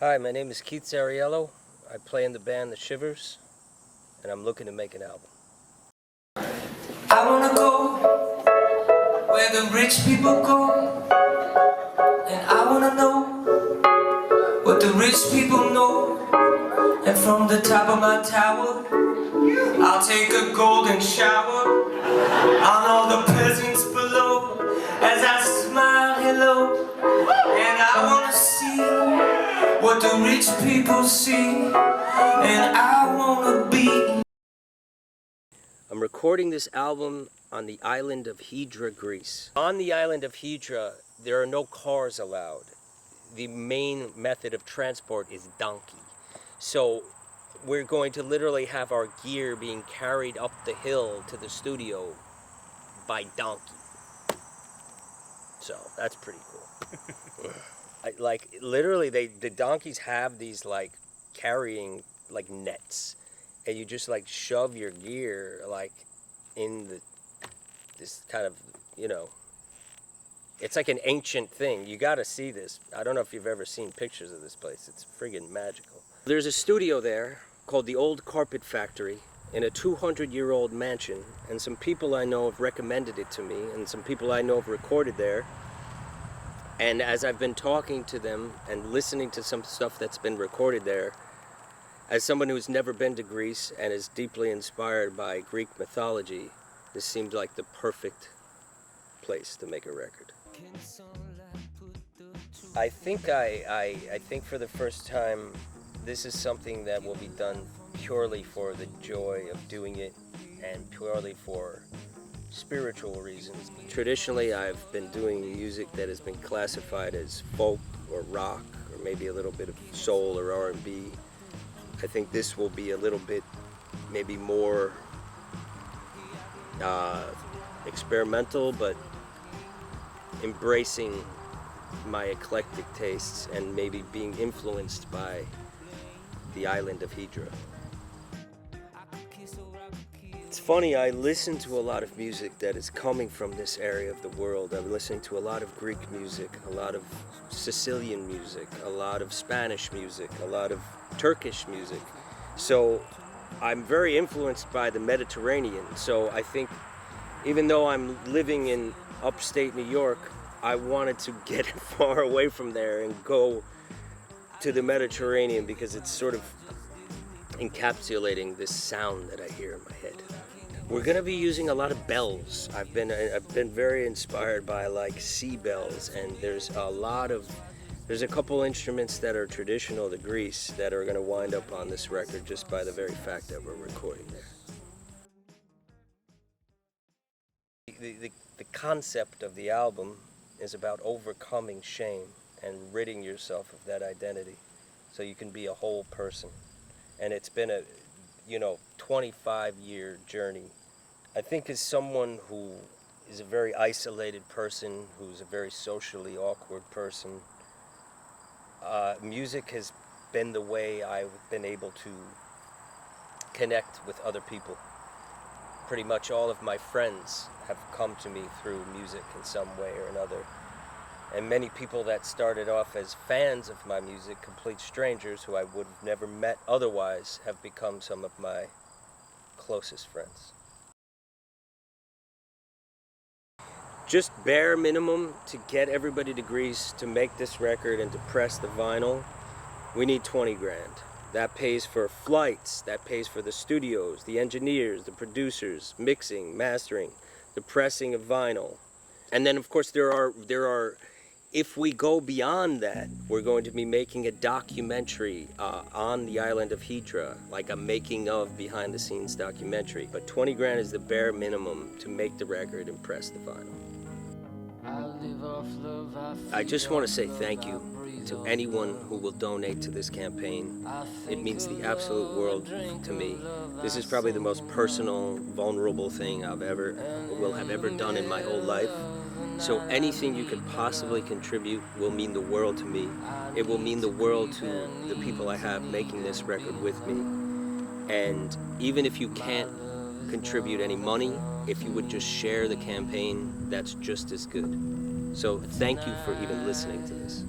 Hi, my name is Keith Zariello. I play in the band The Shivers, and I'm looking to make an album. I wanna go where the rich people go, and I wanna know what the rich people know. And from the top of my tower, I'll take a golden shower on all the peasants below as I smile hello. And I wanna see what the rich people see, and I wanna be. I'm recording this album on the island of Hydra, Greece. On the island of Hydra, there are no cars allowed. The main method of transport is donkey. So we're going to literally have our gear being carried up the hill to the studio by donkey. So that's pretty cool. Literally, the donkeys have these like carrying like nets, and you just like shove your gear like in this kind of, it's like an ancient thing. You got to see this. I don't know if you've ever seen pictures of this place. It's friggin' magical. There's a studio there called the Old Carpet Factory in a 200-year-old mansion, and some people I know have recommended it to me, and some people I know have recorded there. And as I've been talking to them and listening to some stuff that's been recorded there, as someone who's never been to Greece and is deeply inspired by Greek mythology, this seemed like the perfect place to make a record. I think for the first time, this is something that will be done purely for the joy of doing it and purely for spiritual reasons. Traditionally, I've been doing music that has been classified as folk or rock or maybe a little bit of soul or R&B. I think this will be a little bit maybe more experimental, but embracing my eclectic tastes and maybe being influenced by the island of Hydra. It's funny, I listen to a lot of music that is coming from this area of the world. I'm listening to a lot of Greek music, a lot of Sicilian music, a lot of Spanish music, a lot of Turkish music. So I'm very influenced by the Mediterranean. So I think even though I'm living in upstate New York, I wanted to get far away from there and go to the Mediterranean because it's sort of encapsulating this sound that I hear in my head. We're gonna be using a lot of bells. I've been very inspired by like sea bells, and there's a couple instruments that are traditional to Greece that are gonna wind up on this record just by the very fact that we're recording there. The concept of the album is about overcoming shame and ridding yourself of that identity so you can be a whole person. And it's been a 25-year journey. I think as someone who is a very isolated person, who's a very socially awkward person, music has been the way I've been able to connect with other people. Pretty much all of my friends have come to me through music in some way or another. And many people that started off as fans of my music, complete strangers who I would have never met otherwise, have become some of my closest friends. Just bare minimum to get everybody to Greece to make this record and to press the vinyl, we need 20 grand. That pays for flights, that pays for the studios, the engineers, the producers, mixing, mastering, the pressing of vinyl. And then of course there are if we go beyond that, we're going to be making a documentary on the island of Hydra, like a making of behind the scenes documentary. But 20 grand is the bare minimum to make the record and press the vinyl. I just want to say thank you to anyone who will donate to this campaign. It means the absolute world to me. This is probably the most personal, vulnerable thing I will have ever done in my whole life. So anything you could possibly contribute will mean the world to me. It will mean the world to the people I have making this record with me. And even if you can't contribute any money, if you would just share the campaign, that's just as good. So thank you for even listening to this.